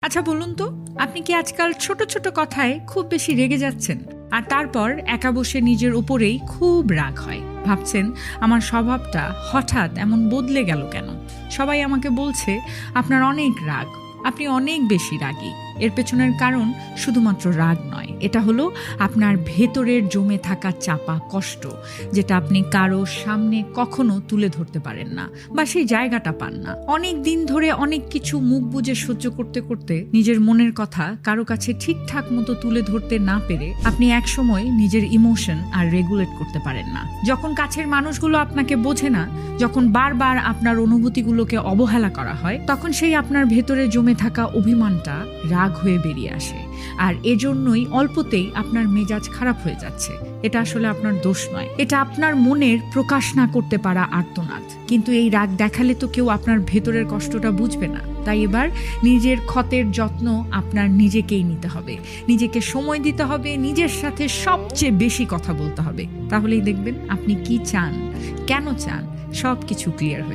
আচ্ছা বলুন তো, আপনি কি আজকাল ছোট ছোট কথায় খুব বেশি রেগে যাচ্ছেন, আর তারপর একা বসে নিজের উপরেই খুব রাগ হয়? ভাবছেন আমার স্বভাবটা হঠাৎ এমন বদলে গেল কেন? সবাই আমাকে বলছে আপনার অনেক রাগ, আপনি অনেক বেশি রাগী। এর পেছনের কারণ শুধুমাত্র রাগ নয়, এটা হলো আপনার ভেতরের জমে থাকা চাপা কষ্ট, যেটা আপনি কারো সামনে কখনো তুলে ধরতে পারেন না বা সেই জায়গাটা পান না। অনেক দিন ধরে অনেক কিছু মুখ বুজে সহ্য করতে করতে নিজের মনের কথা কারো কাছে ঠিকঠাক মতো তুলে ধরতে না পেরে আপনি একসময় নিজের ইমোশন আর রেগুলেট করতে পারেন না। যখন কাছের মানুষগুলো আপনাকে বোঝে না, যখন বারবার আপনার অনুভূতিগুলোকে অবহেলা করা হয়, তখন সেই আপনার ভেতরে জমে থাকা অভিমানটা রাগ হয়ে বেরিয়ে আসে। আর এজন্যই অল্পতেই আপনার মেজাজ খারাপ হয়ে যাচ্ছে। এটা আসলে আপনার দোষ নয়, এটা আপনার মনের প্রকাশ না করতে পারা আর্তনাদ। কিন্তু এই রাগ দেখালে তো কেউ আপনার ভেতরের কষ্টটা বুঝবে না। তাই এবার নিজের ক্ষতের যত্ন আপনার নিজেকেই নিতে হবে, নিজেকে সময় দিতে হবে, নিজের সাথে সবচেয়ে বেশি কথা বলতে হবে। তাহলেই দেখবেন আপনি কি চান, কেন চান, সবকিছু ক্লিয়ার হয়ে যাবে।